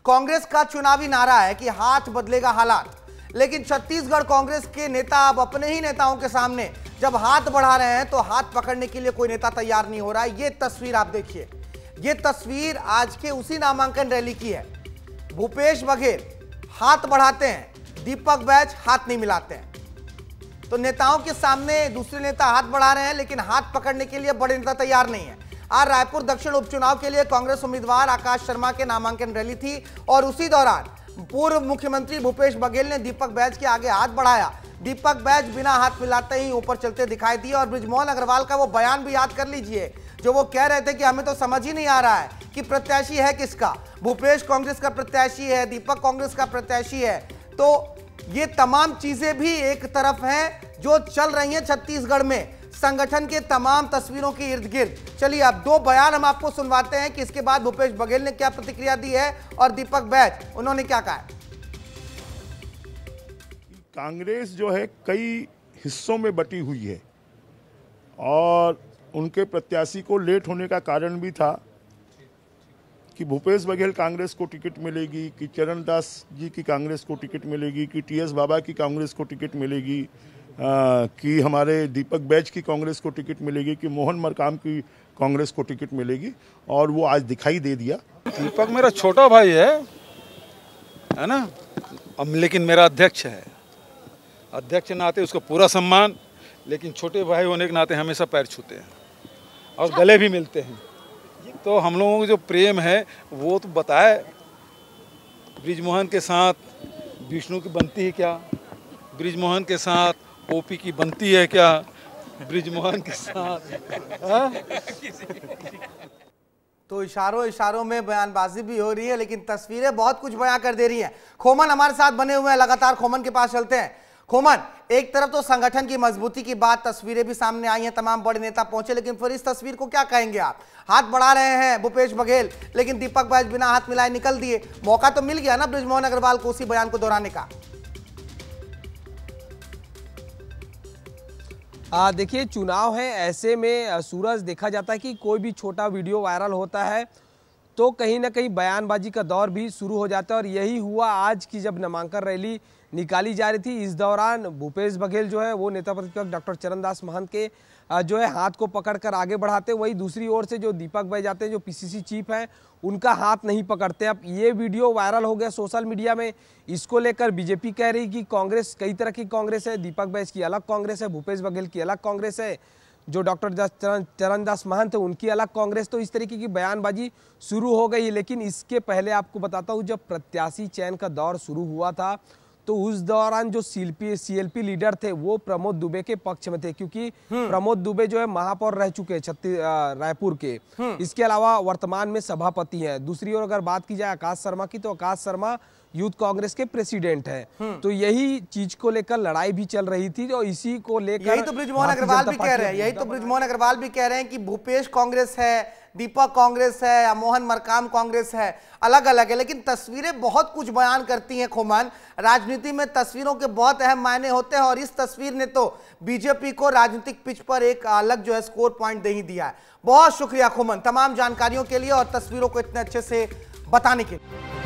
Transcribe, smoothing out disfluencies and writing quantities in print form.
कांग्रेस का चुनावी नारा है कि हाथ बदलेगा हालात, लेकिन छत्तीसगढ़ कांग्रेस के नेता अब अपने ही नेताओं के सामने जब हाथ बढ़ा रहे हैं तो हाथ पकड़ने के लिए कोई नेता तैयार नहीं हो रहा है। ये तस्वीर आप देखिए, ये तस्वीर आज के उसी नामांकन रैली की है। भूपेश बघेल हाथ बढ़ाते हैं, दीपक बैज हाथ नहीं मिलाते हैं। तो नेताओं के सामने दूसरे नेता हाथ बढ़ा रहे हैं, लेकिन हाथ पकड़ने के लिए बड़े नेता तैयार नहीं है। आज रायपुर दक्षिण उपचुनाव के लिए कांग्रेस उम्मीदवार आकाश शर्मा के नामांकन रैली थी और उसी दौरान पूर्व मुख्यमंत्री भूपेश बघेल ने दीपक बैज के आगे हाथ बढ़ाया। दीपक बैज बिना हाथ मिलाते ही ऊपर चलते दिखाई दिए और बृजमोहन अग्रवाल का वो बयान भी याद कर लीजिए, जो वो कह रहे थे कि हमें तो समझ ही नहीं आ रहा है कि प्रत्याशी है किसका। भूपेश कांग्रेस का प्रत्याशी है, दीपक कांग्रेस का प्रत्याशी है। तो ये तमाम चीजें भी एक तरफ हैं जो चल रही हैं छत्तीसगढ़ में संगठन के तमाम तस्वीरों के इर्द गिर्द। चलिए अब दो बयान हम आपको सुनवाते हैं कि इसके बाद भूपेश बघेल ने क्या प्रतिक्रिया दी है और दीपक बैज उन्होंने क्या कहा है। कांग्रेस जो है कई हिस्सों में बटी हुई है और उनके प्रत्याशी को लेट होने का कारण भी था कि भूपेश बघेल कांग्रेस को टिकट मिलेगी, कि चरणदास जी की कांग्रेस को टिकट मिलेगी, कि टीएस बाबा की कांग्रेस को टिकट मिलेगी, कि हमारे दीपक बैज की कांग्रेस को टिकट मिलेगी, कि मोहन मरकाम की कांग्रेस को टिकट मिलेगी, और वो आज दिखाई दे दिया। दीपक मेरा छोटा भाई है ना, लेकिन मेरा अध्यक्ष है। अध्यक्ष नाते उसको पूरा सम्मान, लेकिन छोटे भाई होने के नाते हमेशा पैर छूते हैं और गले भी मिलते हैं। तो हम लोगों का जो प्रेम है वो तो बताए, बृजमोहन के साथ विष्णु की बनती है क्या, बृजमोहन के साथ ओपी की बनती है क्या, बृजमोहन के साथ तो इशारों में बयानबाजी भी हो रही है, लेकिन तस्वीरें बहुत कुछ बयां कर दे रही हैं। खोमन हमारे साथ बने हुए हैं, लगातार खोमन के पास चलते हैं। खोमन, एक तरफ तो संगठन की मजबूती की बात, तस्वीरें भी सामने आई हैं, तमाम बड़े नेता पहुंचे, लेकिन फिर इस तस्वीर को क्या कहेंगे आप? हाथ बढ़ा रहे हैं भूपेश बघेल, लेकिन दीपक बैज बिना हाथ मिलाए निकल दिए। मौका तो मिल गया ना बृजमोहन अग्रवाल को उसी बयान को दोहराने का। देखिए, चुनाव है, ऐसे में सूरज देखा जाता है कि कोई भी छोटा वीडियो वायरल होता है तो कहीं ना कहीं बयानबाजी का दौर भी शुरू हो जाता है, और यही हुआ आज की जब नामांकन रैली निकाली जा रही थी। इस दौरान भूपेश बघेल जो है वो नेता प्रतिपक्ष डॉक्टर चरणदास महंत के जो है हाथ को पकड़कर आगे बढ़ाते, वही दूसरी ओर से जो दीपक बैज जाते हैं, जो पीसीसी चीफ हैं, उनका हाथ नहीं पकड़ते। अब ये वीडियो वायरल हो गया सोशल मीडिया में। इसको लेकर बीजेपी कह रही कि कांग्रेस कई तरह की कांग्रेस है, दीपक बैज की अलग कांग्रेस है, भूपेश बघेल की अलग कांग्रेस है, जो डॉक्टर चरणदास महंत है उनकी अलग कांग्रेस। तो इस तरीके की बयानबाजी शुरू हो गई। लेकिन इसके पहले आपको बताता हूँ, जब प्रत्याशी चयन का दौर शुरू हुआ था तो उस दौरान जो सीएलपी लीडर थे वो प्रमोद दुबे के पक्ष में थे, क्योंकि प्रमोद दुबे जो है महापौर रह चुके हैं रायपुर के। इसके अलावा वर्तमान में सभापति हैं। दूसरी ओर अगर बात की जाए आकाश शर्मा की, तो आकाश शर्मा यूथ कांग्रेस के प्रेसिडेंट हैं। तो यही चीज को लेकर लड़ाई भी चल रही थी, और इसी को लेकर यही तो बृजमोहन अग्रवाल भी कह रहे हैं, यही तो बृजमोहन अग्रवाल भी कह रहे हैं कि भूपेश कांग्रेस है, दीपक कांग्रेस है या मोहन मरकाम कांग्रेस है, अलग अलग है। लेकिन तस्वीरें बहुत कुछ बयान करती हैं खोमन। राजनीति में तस्वीरों के बहुत अहम मायने होते हैं, और इस तस्वीर ने तो बीजेपी को राजनीतिक पिच पर एक अलग जो है स्कोर पॉइंट दे ही दिया है। बहुत शुक्रिया खोमन तमाम जानकारियों के लिए और तस्वीरों को इतने अच्छे से बताने के लिए।